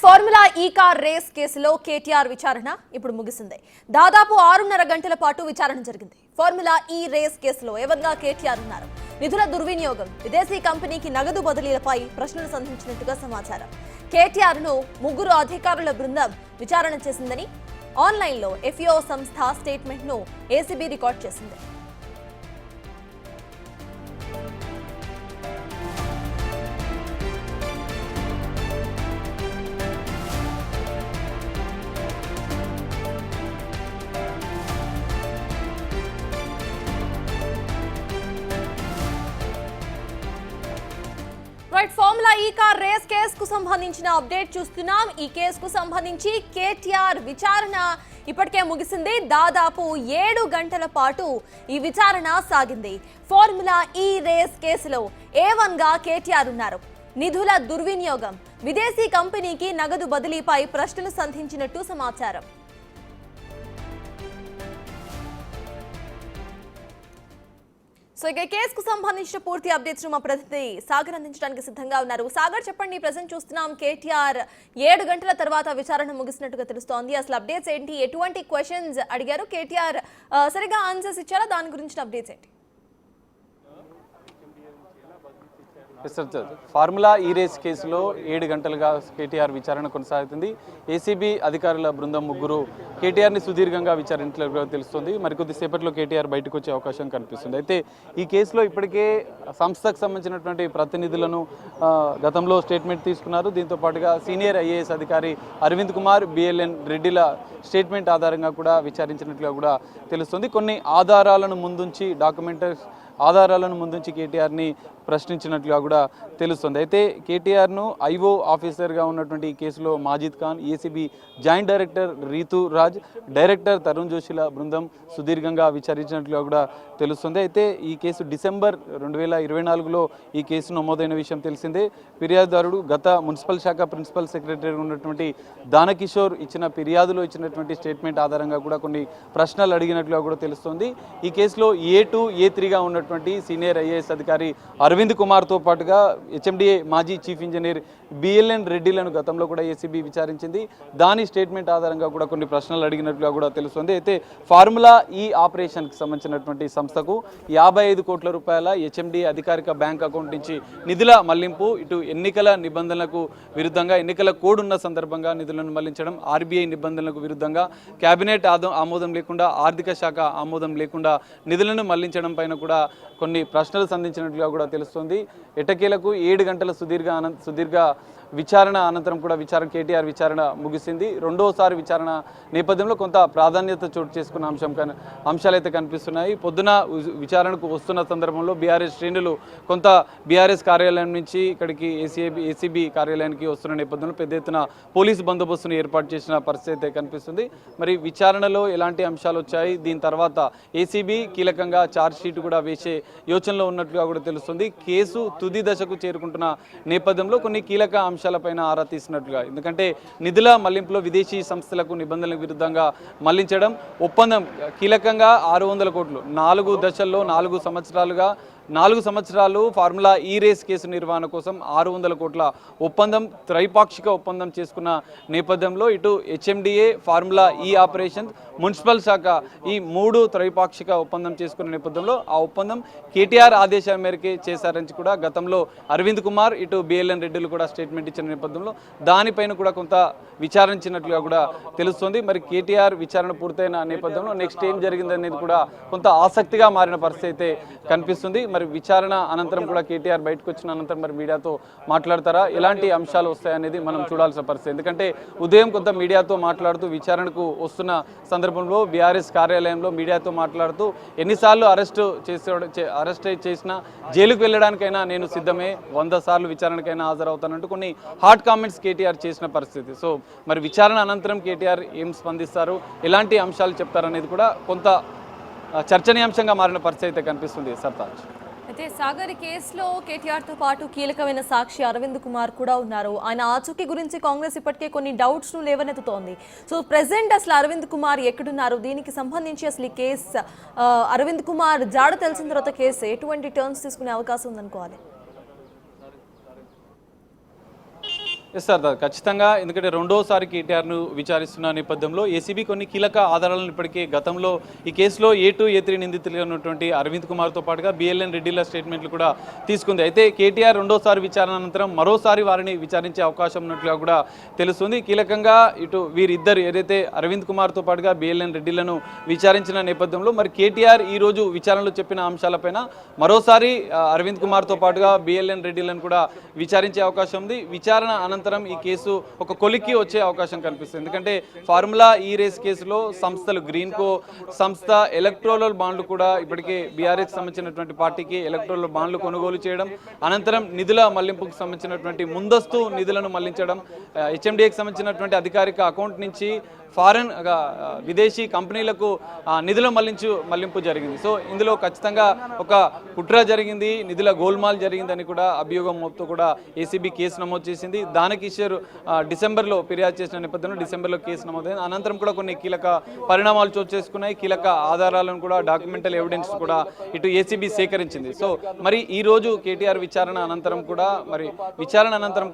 Formula ఈ car race కేసులో కేటీఆర్ విచారణ ఇప్పుడు ముగిసింది. దాదాపు 6.5 గంటల పాటు విచారణ జరిగింది. ఫార్ములా ఈ రేస్ కేసులో ఏవన్గా కేటీఆర్ ఉన్నారు. నిధుల దుర్వినియోగం, విదేశీ కంపెనీకి నగదు బదిలీలపై ప్రశ్నలు సంధించినట్టుగా సమాచారం. కేటీఆర్ ను 3 అధికారుల బృందం విచారణ చేసిందని ఆన్లైన్లో ఎఫ్ఈఓ సంస్థ స్టేట్మెంట్ ను ఏసీబీ రికార్డ్ చేసింది. ఫార్ములా ఈ కార్ రేస్ కేసుకు సంబంధించిన అప్డేట్ చూస్తున్నాం. ఈ కేసుకు సంబంధించి కేటీఆర్ విచారణ ఇప్పటికే ముగిసింది. దాదాపు 7 గంటల పాటు ఈ విచారణ సాగింది. ఫార్ములా ఈ రేస్ కేసులో A1 గా కేటీఆర్ ఉన్నారు. నిధుల దుర్వినియోగం, విదేశీ కంపెనీకి నగదు బదిలీపై ప్రశ్నలు సంధించినట్టు సమాచారం. సో ఇక కేసుకు సంబంధించిన పూర్తి అప్డేట్స్ మా ప్రతినిధి సాగర్ అందించడానికి సిద్ధంగా ఉన్నారు. సాగర్, చెప్పండి. ప్రెజెంట్ చూస్తున్నాం కేటీఆర్ 7 గంటల తర్వాత విచారణ ముగిసినట్టుగా తెలుస్తోంది. అసలు అప్డేట్స్ ఏంటి? ఎటువంటి క్వశ్చన్స్ అడిగారు? కేటీఆర్ సరిగా ఆన్సర్స్ ఇచ్చారా? దాని గురించిన అప్డేట్స్ ఏంటి? ఫార్ములా ఈ రేస్ కేసులో 7 గంటలుగా కేటీఆర్ విచారణ కొనసాగుతుంది. ఏసీబీ అధికారుల బృందం 3 కేటీఆర్ని సుదీర్ఘంగా విచారించినట్టుగా తెలుస్తుంది. మరికొద్ది సేపట్లో కేటీఆర్ బయటకు వచ్చే అవకాశం కనిపిస్తుంది. అయితే ఈ కేసులో ఇప్పటికే సంస్థకు సంబంధించినటువంటి ప్రతినిధులను గతంలో స్టేట్మెంట్ తీసుకున్నారు. దీంతో పాటుగా సీనియర్ ఐఏఎస్ అధికారి అరవింద్ కుమార్, బిఎల్ఎన్ రెడ్డిల స్టేట్మెంట్ ఆధారంగా కూడా విచారించినట్లుగా కూడా తెలుస్తుంది. కొన్ని ఆధారాలను ముందుంచి కేటీఆర్ని ప్రశ్నించినట్లుగా కూడా తెలుస్తుంది. అయితే కేటీఆర్ను ఐఓ ఆఫీసర్గా ఉన్నటువంటి ఈ కేసులో Majid Khan, ACB joint director Ritu Raj, director Tarun జోషిల బృందం సుదీర్ఘంగా విచారించినట్లుగా కూడా తెలుస్తుంది. అయితే ఈ కేసు డిసెంబర్ 2024లో ఈ కేసు నమోదైన విషయం తెలిసిందే. ఫిర్యాదుదారుడు గత మున్సిపల్ శాఖ ప్రిన్సిపల్ సెక్రటరీ ఉన్నటువంటి దానకిషోర్ ఇచ్చిన ఫిర్యాదులో ఇచ్చినటువంటి స్టేట్మెంట్ ఆధారంగా కూడా కొన్ని ప్రశ్నలు అడిగినట్లుగా కూడా తెలుస్తుంది. ఈ కేసులో A2, A3గా ఉన్నటువంటి సీనియర్ ఐఏఎస్ అధికారి అరవింద్ కుమార్తో పాటుగా హెచ్ఎండిఏ మాజీ చీఫ్ ఇంజనీర్ బిఎల్ఎన్ రెడ్డిలను గతంలో కూడా ఏసీబీ విచారించింది. దాని స్టేట్మెంట్ ఆధారంగా కూడా కొన్ని ప్రశ్నలు అడిగినట్లుగా కూడా తెలుస్తుంది. అయితే ఫార్ములా ఈ ఆపరేషన్కి సంబంధించినటువంటి సంస్థకు 55 కోట్ల రూపాయల హెచ్ఎండిఏ అధికారిక బ్యాంక్ అకౌంట్ నుంచి నిధుల మళ్లింపు, ఇటు ఎన్నికల నిబంధనలకు విరుద్ధంగా ఎన్నికల కోడ్ ఉన్న సందర్భంగా నిధులను మళ్లించడం, ఆర్బీఐ నిబంధనలకు విరుద్ధంగా కేబినెట్ ఆమోదం లేకుండా, ఆర్థిక శాఖ ఆమోదం లేకుండా నిధులను మళ్లించడం పైన కూడా కొన్ని ప్రశ్నలు సంధించినట్లుగా కూడా తెలుస్తుంది. ఎట్టకేలకు 7 గంటల సుదీర్ఘ విచారణ అనంతరం కూడా కేటీఆర్ విచారణ ముగిసింది. రెండోసారి విచారణ నేపథ్యంలో కొంత ప్రాధాన్యత చోటు చేసుకున్న అంశాలైతే కనిపిస్తున్నాయి. పొద్దున విచారణకు వస్తున్న సందర్భంలో బీఆర్ఎస్ శ్రేణులు కొంత బీఆర్ఎస్ కార్యాలయం నుంచి ఇక్కడికి ఏసీబీ కార్యాలయానికి వస్తున్న నేపథ్యంలో పెద్ద ఎత్తున పోలీసు బందోబస్తును ఏర్పాటు చేసిన పరిస్థితి అయితే కనిపిస్తుంది. మరి విచారణలో ఎలాంటి అంశాలు వచ్చాయి, దీని తర్వాత ఏసీబీ కీలకంగా ఛార్జ్ షీట్ కూడా వేసే యోచనలో ఉన్నట్లుగా కూడా తెలుస్తుంది. కేసు తుది దశకు చేరుకుంటున్న నేపథ్యంలో కొన్ని కీలక అంశాలపైన ఆరా తీసినట్లుగా, ఎందుకంటే నిధుల మళ్లింపులో విదేశీ సంస్థలకు నిబంధనలకు విరుద్ధంగా మళ్లించడం, ఒప్పందం కీలకంగా 600 కోట్లు 4 దశల్లో 4 సంవత్సరాలు ఫార్ములా ఈ రేస్ కేసు నిర్వహణ కోసం 600 కోట్ల ఒప్పందం, త్రైపాక్షిక ఒప్పందం చేసుకున్న నేపథ్యంలో ఇటు హెచ్ఎండిఏ, ఫార్ములా ఈ ఆపరేషన్, మున్సిపల్ శాఖ ఈ 3 త్రైపాక్షిక ఒప్పందం చేసుకున్న నేపథ్యంలో ఆ ఒప్పందం కేటీఆర్ ఆదేశాల మేరకే చేశారని కూడా గతంలో అరవింద్ కుమార్, ఇటు బిఎల్ఎన్ రెడ్డిలు కూడా స్టేట్మెంట్ ఇచ్చిన నేపథ్యంలో దానిపైన కూడా కొంత విచారించినట్లుగా కూడా తెలుస్తుంది. మరి కేటీఆర్ విచారణ పూర్తయిన నేపథ్యంలో నెక్స్ట్ ఏం జరిగిందనేది కూడా కొంత ఆసక్తిగా మారిన పరిస్థితి అయితే కనిపిస్తుంది. మరి విచారణ అనంతరం కూడా కేటీఆర్ బయటకు వచ్చిన అనంతరం మరి మీడియాతో మాట్లాడతారా, ఎలాంటి అంశాలు వస్తాయనేది మనం చూడాల్సిన పరిస్థితి. ఎందుకంటే ఉదయం కొంత మీడియాతో మాట్లాడుతూ విచారణకు వస్తున్న సందర్భంలో బీఆర్ఎస్ కార్యాలయంలో మీడియాతో మాట్లాడుతూ ఎన్నిసార్లు అరెస్ట్ చేసినా జైలుకు వెళ్ళడానికైనా నేను సిద్ధమే, 100 సార్లు విచారణకైనా హాజరవుతానంటూ కొన్ని హాట్ కామెంట్స్ కేటీఆర్ చేసిన పరిస్థితి. సో మరి విచారణ అనంతరం కేటీఆర్ ఏం స్పందిస్తారు, ఎలాంటి అంశాలు చెప్తారనేది కూడా కొంత చర్చనీయాంశంగా మారిన పరిస్థితి అయితే కనిపిస్తుంది. సర్తాజ్, అయితే సాగర్ కేసులో కేటీఆర్తో పాటు కీలకమైన సాక్షి అరవింద్ కుమార్ కూడా ఉన్నారు. ఆయన ఆచూకీ గురించి కాంగ్రెస్ ఇప్పటికే కొన్ని డౌట్స్ను లేవనెత్తుతోంది. సో ప్రెసెంట్ అసలు అరవింద్ కుమార్ ఎక్కడున్నారు, దీనికి సంబంధించి అసలు ఈ కేసు అరవింద్ కుమార్ జాడ తెలిసిన తర్వాత కేసు ఎటువంటి టర్న్స్ తీసుకునే అవకాశం ఉందనుకోవాలి? ఎస్ సార్ ఖచ్చితంగా. ఎందుకంటే రెండోసారి కేటీఆర్ను విచారిస్తున్న నేపథ్యంలో ఏసీబీ కొన్ని కీలక ఆధారాలను ఇప్పటికే గతంలో ఈ కేసులో A2, A3 నిందితులుగా ఉన్నటువంటి అరవింద్ కుమార్తో పాటుగా బిఎల్ఎన్ రెడ్డిల స్టేట్మెంట్లు కూడా తీసుకుంది. అయితే కేటీఆర్ రెండోసారి విచారణ అనంతరం మరోసారి వారిని విచారించే అవకాశం ఉన్నట్లుగా కూడా తెలుస్తుంది. కీలకంగా ఇటు వీరిద్దరు ఏదైతే అరవింద్ కుమార్తో పాటుగా బిఎల్ఎన్ రెడ్డిలను విచారించిన నేపథ్యంలో మరి కేటీఆర్ ఈ రోజు విచారణలో చెప్పిన అంశాలపైన మరోసారి అరవింద్ కుమార్తో పాటుగా బిఎల్ఎన్ రెడ్డిలను కూడా విచారించే అవకాశం ఉంది. విచారణ అనంతరం ఈ కేసు ఒక కొలిక్కి వచ్చే అవకాశం కనిపిస్తుంది. ఎందుకంటే ఫార్ములా ఈ రేస్ కేసులో సంస్థలు గ్రీన్కో సంస్థ ఎలక్ట్రోరల్ బాండ్లు కూడా ఇప్పటికే బీఆర్ఎస్ సంబంధించినటువంటి పార్టీకి ఎలక్ట్రోరల్ బాండ్లు కొనుగోలు చేయడం, అనంతరం నిధుల మళ్లింపుకు సంబంధించినటువంటి ముందస్తు నిధులను మళ్లించడం, హెచ్ఎండిఏకి సంబంధించినటువంటి అధికారిక అకౌంట్ నుంచి ఫారెన్ విదేశీ కంపెనీలకు నిధుల మళ్లింపు జరిగింది. సో ఇందులో ఖచ్చితంగా ఒక కుట్ర జరిగింది, నిధుల గోల్మాల్ జరిగిందని కూడా అభియోగం మోపుతూ కూడా ఏసీబీ కేసు నమోదు చేసింది. దానికి ఇచ్చారు డిసెంబర్లో ఫిర్యాదు చేసిన నేపథ్యంలో డిసెంబర్లో కేసు నమోదైంది. అనంతరం కూడా కొన్ని కీలక పరిణామాలు చోటు చేసుకున్నాయి. కీలక ఆధారాలను కూడా డాక్యుమెంటల్ ఎవిడెన్స్ కూడా ఇటు ఏసీబీ సేకరించింది. సో మరి ఈ రోజు కేటీఆర్ విచారణ అనంతరం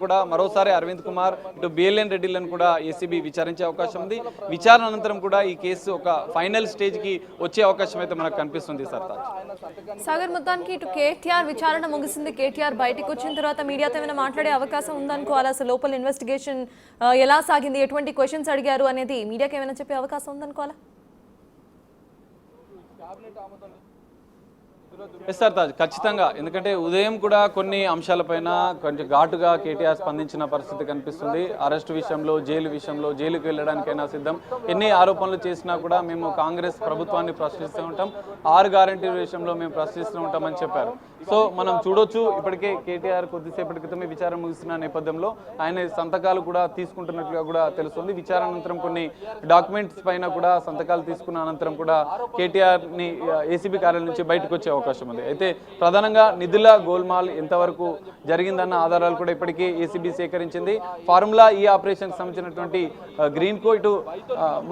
కూడా మరోసారి అరవింద్ కుమార్ ఇటు బిఎల్ఎన్ రెడ్డిలను కూడా ఏసీబీ విచారించే అవకాశం ఉంది. విచారణ అనంతరం కూడా ఈ కేసు ఒక ఫైనల్ స్టేజ్ కి వచ్చే అవకాశం అయితే మనకు కనిపిస్తుంది. సాగర్, మొత్తానికి ఇటు కేటీఆర్ విచారణ ముగిసింది. కేటీఆర్ బయటకు వచ్చిన తర్వాత మీడియాతో ఏమైనా మాట్లాడే అవకాశం ఉందనుకోవాలి. అసలు లోపల ఇన్వెస్టిగేషన్ ఎలా సాగింది, ఎటువంటి క్వశ్చన్స్ అడిగారు అనేది మీడియాకి ఏమైనా చెప్పే అవకాశం ఉందనుకోవాలా? ఎస్ సార్ ఖచ్చితంగా. ఎందుకంటే ఉదయం కూడా కొన్ని అంశాలపైన కొంచెం ఘాటుగా కేటీఆర్ స్పందించిన పరిస్థితి కనిపిస్తుంది. అరెస్టు విషయంలో, జైలుకి వెళ్ళడానికైనా సిద్ధం. ఎన్ని ఆరోపణలు చేసినా కూడా మేము కాంగ్రెస్ ప్రభుత్వాన్ని ప్రశ్నిస్తూ ఉంటాం, 6 గ్యారెంటీల విషయంలో మేము ప్రశ్నిస్తూ ఉంటామని చెప్పారు. సో మనం చూడొచ్చు, ఇప్పటికే కేటీఆర్ కొద్దిసేపటి క్రితమే విచారణ ముగిస్తున్న నేపథ్యంలో ఆయన సంతకాలు కూడా తీసుకుంటున్నట్లుగా కూడా తెలుస్తుంది. విచారణ అనంతరం కొన్ని డాక్యుమెంట్స్ పైన కూడా సంతకాలు తీసుకున్న అనంతరం కూడా కేటీఆర్ని ఏసీబీ కార్యాలయం నుంచి బయటకు వచ్చే అవకాశం ఉంది. అయితే ప్రధానంగా నిధుల గోల్మాల్ ఎంతవరకు జరిగిందన్న ఆధారాలు కూడా ఇప్పటికే ఏసీబీ సేకరించింది. ఫార్ములా ఈ ఆపరేషన్ సంబంధించినటువంటి గ్రీన్కో ఇటు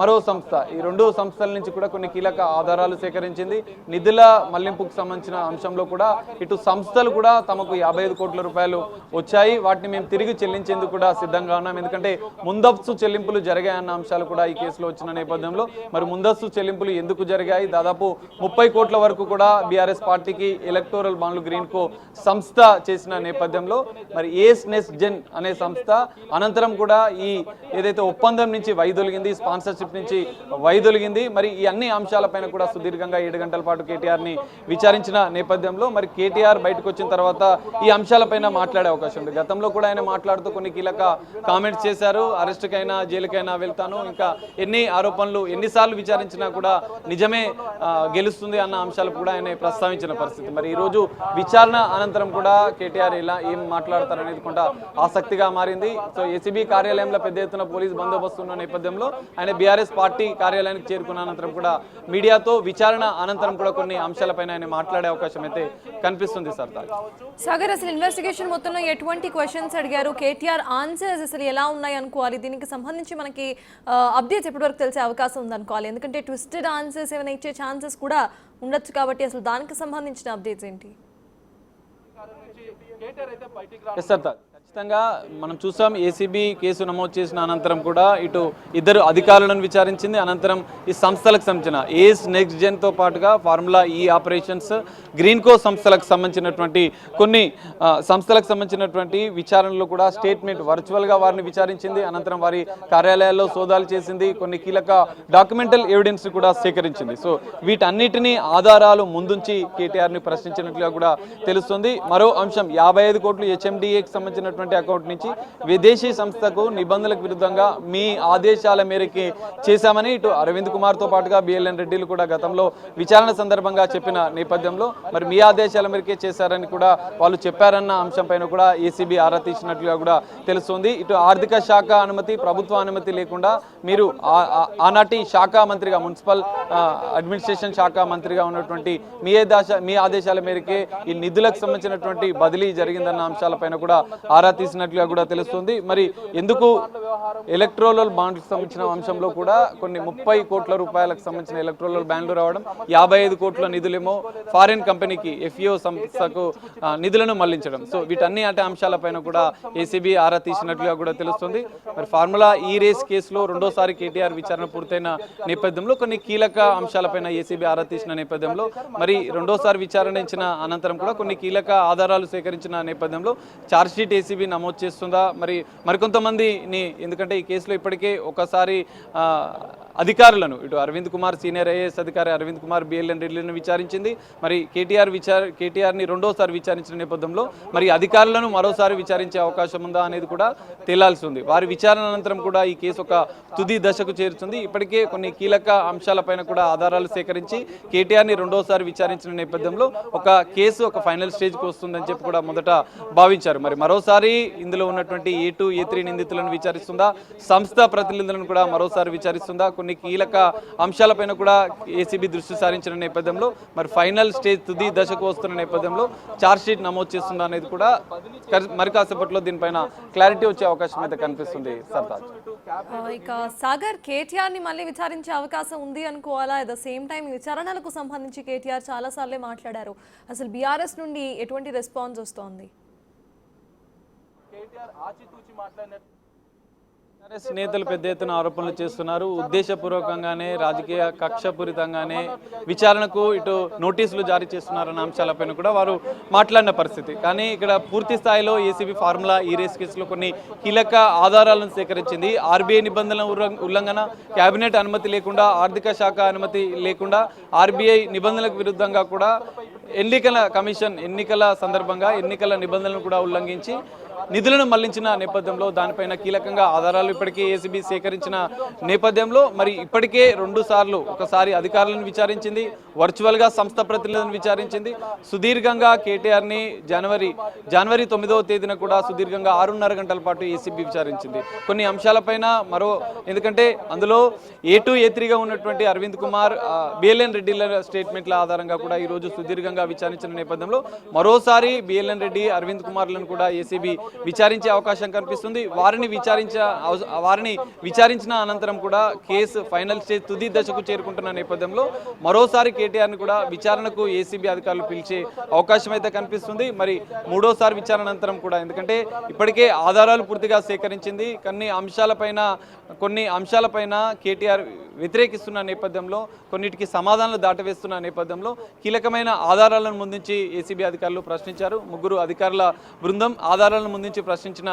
మరో సంస్థ, ఈ 2 సంస్థల నుంచి కూడా కొన్ని కీలక ఆధారాలు సేకరించింది. నిధుల మళ్లింపుకు సంబంధించిన అంశంలో కూడా ఇటు సంస్థలు కూడా తమకు 55 కోట్ల రూపాయలు వచ్చాయి, వాటిని మేము తిరిగి చెల్లించేందుకు కూడా సిద్ధంగా ఉన్నాం. ఎందుకంటే ముందస్తు చెల్లింపులు జరిగాయన్న అంశాలు కూడా ఈ కేసులో వచ్చిన నేపథ్యంలో మరి ముందస్తు చెల్లింపులు ఎందుకు జరిగాయి, దాదాపు 30 కోట్ల వరకు కూడా బీఆర్ఎస్ పార్టీకి ఎలక్టోరల్ బాండ్లు గ్రీన్కో సంస్థ చేసిన నేపథ్యంలో మరి ఏస్ నెస్ జెన్ అనే సంస్థ అనంతరం కూడా ఈ ఏదైతే ఒప్పందం నుంచి వైదొలిగింది, స్పాన్సర్షిప్ నుంచి వైదొలిగింది. మరి ఈ అన్ని అంశాలపైన కూడా సుదీర్ఘంగా 7 గంటల పాటు కేటీఆర్ని విచారించిన నేపథ్యంలో మరి కేటీఆర్ బయటకు వచ్చిన తర్వాత ఈ అంశాలపైన మాట్లాడే అవకాశం ఉంది. గతంలో కూడా ఆయన మాట్లాడుతూ కొన్ని కీలక కామెంట్స్ చేశారు. అరెస్టుకైనా జైలుకైనా వెళ్తాను, ఇంకా ఎన్ని ఆరోపణలు ఎన్నిసార్లు విచారించినా కూడా నిజమే గెలుస్తుంది అన్న అంశాలు కూడా ఆయన ప్రస్తావించిన పరిస్థితి. మరి ఈరోజు విచారణ అనంతరం కూడా కేటీఆర్ ఏం మాట్లాడతారనేది కూడా ఆసక్తిగా మారింది. సో ఏసీబీ కార్యాలయంలో పెద్ద ఎత్తున పోలీస్ బందోబస్తు ఉన్న నేపథ్యంలో ఆయన బీఆర్ఎస్ పార్టీ కార్యాలయానికి చేరుకున్న అనంతరం కూడా మీడియాతో విచారణ అనంతరం కూడా కొన్ని అంశాలపైన ఆయన మాట్లాడే అవకాశం అయితే కనిపిస్తుంది. సాగర్, అసలు ఇన్వెస్టిగేషన్ మొత్తంలో ఎటువంటి క్వశ్చన్స్ అడిగారు, కేటీఆర్ ఆన్సర్స్ అసలు ఎలా ఉన్నాయి అనుకోవాలి? దీనికి సంబంధించి మనకి అప్డేట్స్ ఎప్పటివరకు తెలిసే అవకాశం ఉందనుకోవాలి, ఎందుకంటే ట్విస్టెడ్ ఆన్సర్స్ ఏమైనా ఇచ్చే ఛాన్సెస్ కూడా ఉండొచ్చు కాబట్టి అసలు దానికి సంబంధించిన అప్డేట్స్ ఏంటి? ఖచ్చితంగా మనం చూసాం, ఏసీబీ కేసు నమోదు చేసిన అనంతరం కూడా ఇటు 2 అధికారులను విచారించింది. అనంతరం ఈ సంస్థలకు సంబంధించిన ఏస్ నెక్స్ట్ జెన్తో పాటుగా ఫార్ములా ఈ ఆపరేషన్స్ గ్రీన్కో సంస్థలకు సంబంధించినటువంటి కొన్ని సంస్థలకు సంబంధించినటువంటి విచారణలో కూడా స్టేట్మెంట్ వర్చువల్గా వారిని విచారించింది. అనంతరం వారి కార్యాలయాల్లో సోదాలు చేసింది, కొన్ని కీలక డాక్యుమెంటల్ ఎవిడెన్స్ కూడా సేకరించింది. సో వీటన్నిటినీ ఆధారాలు ముందుంచి కేటీఆర్ని ప్రశ్నించినట్లుగా కూడా తెలుస్తుంది. మరో అంశం, 55 కోట్లు హెచ్ఎండిఏకి సంబంధించిన అకౌంట్ నుంచి విదేశీ సంస్థకు నిబంధనలకు విరుద్ధంగా మీ ఆదేశాల మేరకు చేశామని ఇటు అరవింద్ కుమార్తో పాటుగా బిఎల్ఎన్ రెడ్డిలు కూడా గతంలో విచారణ సందర్భంగా చెప్పిన నేపథ్యంలో మరి మీ ఆదేశాల మేరకే చేశారని కూడా వాళ్ళు చెప్పారన్న అంశంపైన కూడా ఏసీబీ ఆరా తీసినట్లుగా కూడా తెలుస్తుంది. ఇటు ఆర్థిక శాఖ అనుమతి, ప్రభుత్వ అనుమతి లేకుండా మీరు ఆనాటి శాఖ మంత్రిగా, మున్సిపల్ అడ్మినిస్ట్రేషన్ శాఖ మంత్రిగా ఉన్నటువంటి మీ ఆదేశాల మేరకే ఈ నిధులకు సంబంధించినటువంటి బదిలీ జరిగిందన్న అంశాలపైన కూడా ఆరా ఆరా తీసినట్లుగా కూడా తెలుస్తుంది. మరి ఎందుకు ఎలక్ట్రోలల్ బాండ్కి సంబంధించిన అంశంలో కూడా కొన్ని 30 కోట్ల రూపాయలకు సంబంధించిన ఎలక్ట్రోలల్ బాండ్లు రావడం, 55 కోట్ల నిధులేమో ఫారిన్ కంపెనీకి ఎఫ్ఈఓ సంస్థకు నిధులను మళ్లించడం. సో వీటన్ని అంశాలపైన కూడా ఏసీబీ ఆరా తీసినట్లుగా కూడా తెలుస్తుంది. మరి ఫార్ములా ఈ రేస్ కేసులో రెండోసారి కేటీఆర్ విచారణ పూర్తయిన నేపథ్యంలో కొన్ని కీలక అంశాలపైన ఏసీబీ ఆరా తీసిన నేపథ్యంలో మరి రెండోసారి విచారణ ఇచ్చిన అనంతరం కూడా కొన్ని కీలక ఆధారాలు సేకరించిన నేపథ్యంలో ఛార్జ్షీట్ ఏసీబీ నమోదు చేస్తుందా, మరికొంతమందిని, ఎందుకంటే ఈ కేసులో ఇప్పటికే ఒకసారి అధికారులను ఇటు అరవింద్ కుమార్ సీనియర్ ఐఏఎస్ అధికారి అరవింద్ కుమార్ బిఎల్ఎన్ రెడ్డిలను విచారించింది. మరి కేటీఆర్ని రెండోసారి విచారించిన నేపథ్యంలో మరి అధికారులను మరోసారి విచారించే అవకాశం ఉందా అనేది కూడా తేలాల్సి ఉంది. వారి విచారణ అనంతరం కూడా ఈ కేసు ఒక తుది దశకు చేరుతుంది. ఇప్పటికే కొన్ని కీలక అంశాలపైన కూడా ఆధారాలు సేకరించి కేటీఆర్ని రెండోసారి విచారించిన నేపథ్యంలో ఒక కేసు ఒక ఫైనల్ స్టేజ్కి వస్తుందని చెప్పి కూడా మొదట భావించారు. మరి మరోసారి ఇందులో ఉన్నటువంటి A2, A3 నిందితులను విచారిస్తుందా, సంస్థ ప్రతినిధులను కూడా మరోసారి విచారిస్తుందా, కొన్ని కీలక అంశాలపైన కూడా ఏసీబీ దృష్టి సారించిన నేపథ్యంలో మరి ఫైనల్ స్టేజ్ తుది దశకు వస్తున్న నేపథ్యంలో ఛార్జ్షీట్ నమోదు చేస్తుందా అనేది కూడా మరి కాసేపట్లో దీనిపైన క్లారిటీ వచ్చే అవకాశం అయితే కనిపిస్తుంది. సర్తాజ్, ఇక సాగర్, కేటీఆర్ ని మళ్ళీ విచారించే అవకాశం ఉంది అనుకోవాలా? అట్ ద సేమ్ టైం విచారణలకు సంబంధించి కేటీఆర్ చాలా సార్లే మాట్లాడారు. అసలు బీఆర్ఎస్ నుండి ఎటువంటి రెస్పాన్స్ వస్తోంది? నేతలు పెద్ద ఎత్తున ఆరోపణలు చేస్తున్నారు. ఉద్దేశపూర్వకంగానే, రాజకీయ కక్షపూరితంగానే విచారణకు ఇటు నోటీసులు జారీ చేస్తున్నారన్న అంశాలపైన కూడా వారు మాట్లాడిన పరిస్థితి. కానీ ఇక్కడ పూర్తి స్థాయిలో ఏసీబీ ఫార్ములా ఈ రేస్ కేసులో కొన్ని కీలక ఆధారాలను సేకరించింది. ఆర్బీఐ నిబంధనల ఉల్లంఘన, కేబినెట్ అనుమతి లేకుండా, ఆర్థిక శాఖ అనుమతి లేకుండా, ఆర్బీఐ నిబంధనలకు విరుద్ధంగా కూడా ఎన్నికల కమిషన్ ఎన్నికల సందర్భంగా ఎన్నికల నిబంధనలను కూడా ఉల్లంఘించి నిధులను మళ్లించిన నేపథ్యంలో దానిపైన కీలకంగా ఆధారాలు ఇప్పటికే ఏసీబీ సేకరించిన నేపథ్యంలో మరి ఇప్పటికే 2 సార్లు, ఒకసారి అధికారులను విచారించింది, వర్చువల్గా సంస్థ ప్రతినిధులను విచారించింది, సుదీర్ఘంగా కేటీఆర్ని జనవరి 9వ తేదీన కూడా సుదీర్ఘంగా 6.5 గంటల పాటు ఏసీబీ విచారించింది. కొన్ని అంశాలపైన ఎందుకంటే అందులో A2, A3గా ఉన్నటువంటి అరవింద్ కుమార్, బిఎల్ఎన్ రెడ్డిల స్టేట్మెంట్ల ఆధారంగా కూడా ఈరోజు సుదీర్ఘంగా విచారించిన నేపథ్యంలో మరోసారి బిఎల్ఎన్ రెడ్డి, అరవింద్ కుమార్లను కూడా ఏసీబీ విచారించే అవకాశం కనిపిస్తుంది. వారిని విచారించిన అనంతరం కూడా కేసు ఫైనల్ స్టేజ్ తుది దశకు చేరుకుంటున్న నేపథ్యంలో మరోసారి కేటీఆర్ని కూడా విచారణకు ఏసీబీ అధికారులు పిలిచే అవకాశం అయితే కనిపిస్తుంది. మరి మూడోసారి విచారణ అనంతరం కూడా, ఎందుకంటే ఇప్పటికే ఆధారాలు పూర్తిగా సేకరించింది, కొన్ని అంశాలపైన కేటీఆర్ వ్యతిరేకిస్తున్న నేపథ్యంలో, కొన్నిటికి సమాధానాలు దాటవేస్తున్న నేపథ్యంలో కీలకమైన ఆధారాలను ముందుంచి ఏసీబీ అధికారులు ప్రశ్నించారు. 3 అధికారుల బృందం ఆధారాలను ముందుంచి ప్రశ్నించిన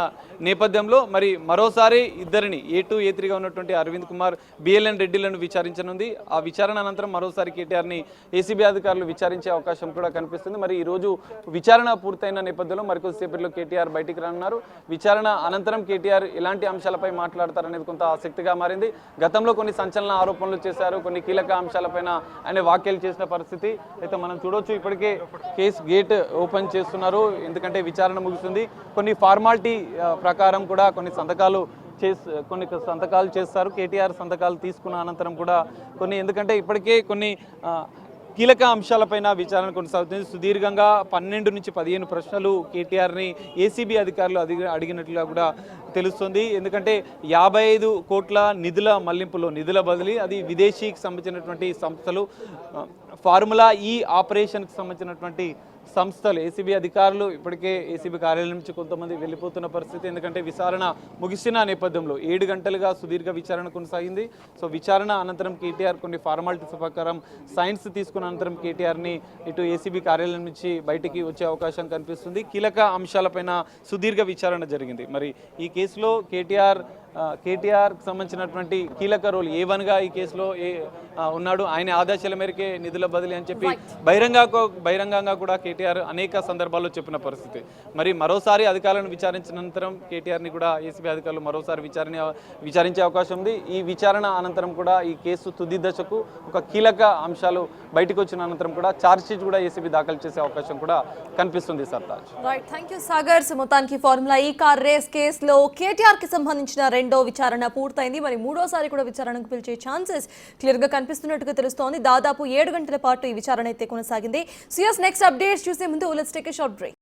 నేపథ్యంలో మరి మరోసారి ఇద్దరిని A2, A3గా ఉన్నటువంటి అరవింద్ కుమార్, బిఎల్ఎన్ రెడ్డిలను విచారించనుంది. ఆ విచారణ అనంతరం మరోసారి కేటీఆర్ని ఏసీబీ అధికారులు విచారించే అవకాశం కూడా కనిపిస్తుంది. మరి ఈరోజు విచారణ పూర్తయిన నేపథ్యంలో మరికొద్దిసేపట్లో కేటీఆర్ బయటికి రానున్నారు. విచారణ అనంతరం కేటీఆర్ ఎలాంటి అంశాలపై మాట్లాడతారనేది కొంత ఆసక్తిగా మారింది. గతంలో కొన్ని సంచలన ఆరోపణలు చేశారు, కొన్ని కీలక అంశాలపైన ఆయన వ్యాఖ్యలు చేసిన పరిస్థితి అయితే మనం చూడొచ్చు. ఇప్పటికే కేసు గేట్ ఓపెన్ చేస్తున్నారు, ఎందుకంటే విచారణ ముగుస్తుంది. కొన్ని ఫార్మాలిటీ ప్రకారం కూడా కొన్ని సంతకాలు చేస్తారు. కేటీఆర్ సంతకాలు తీసుకున్న అనంతరం కూడా ఎందుకంటే ఇప్పటికే కొన్ని కీలక అంశాలపైన విచారణ కొనసాగుతుంది. సుదీర్ఘంగా 12 నుంచి 15 ప్రశ్నలు కేటీఆర్ని ఏసీబీ అధికారులు అడిగినట్లుగా కూడా తెలుస్తుంది. ఎందుకంటే 55 కోట్ల నిధుల మళ్లింపులో నిధుల బదిలీ, అది విదేశీకి సంబంధించినటువంటి సంస్థలు, ఫార్ములా ఈ ఆపరేషన్కి సంబంధించినటువంటి సంస్థలు. ఏసీబీ అధికారులు ఇప్పటికే ఏసీబీ కార్యాలయం నుంచి కొంతమంది వెళ్ళిపోతున్న పరిస్థితి, ఎందుకంటే విచారణ ముగిసిన నేపథ్యంలో 7 గంటలుగా సుదీర్ఘ విచారణ కొనసాగింది. సో విచారణ అనంతరం కేటీఆర్ కొన్ని ఫార్మాలిటీస్ ప్రకారం సైన్స్ తీసుకున్న అనంతరం కేటీఆర్ని ఇటు ఏసీబీ కార్యాలయం నుంచి బయటికి వచ్చే అవకాశం కనిపిస్తుంది. కీలక అంశాలపైన సుదీర్ఘ విచారణ జరిగింది. మరి ఈ కేసులో కేటీఆర్కి సంబంధించినటువంటి కీలక రోల్ A1గా ఈ కేసులో ఉన్నాడు. ఆయన ఆదేశాల మేరకే నిధుల బదిలీ అని చెప్పి బహిరంగంగా కూడా కేటీఆర్ అనేక సందర్భాల్లో చెప్పిన పరిస్థితి. మరి మరోసారి అధికారులను విచారించిన అనంతరం కేటీఆర్ని కూడా ఏసీబీ అధికారులు మరోసారి విచారించే అవకాశం ఉంది. ఈ విచారణ అనంతరం కూడా ఈ కేసు తుది దశకు ఒక కీలక అంశాలు బయటకు వచ్చిన అనంతరం కూడా ఛార్జ్షీట్ కూడా ఏసీబీ దాఖలు చేసే అవకాశం కూడా కనిపిస్తుంది. Sartaj, right, thank you Sagar. మొత్తానికి ఫార్ములా ఈ కార్ రేస్ కేసులో కేటీఆర్ కి సంబంధించిన 2వ విచారణ పూర్తయింది. మరి 3వసారి కూడా విచారణకు పిలిచే ఛాన్సెస్ క్లియర్ గా కనిపిస్తున్నట్టుగా తెలుస్తోంది. దాదాపు 7 గంటల పాటు ఈ విచారణ అయితే కొనసాగింది. సో నెక్స్ట్ అప్డేట్స్ చూసే ముందు let's take a short break.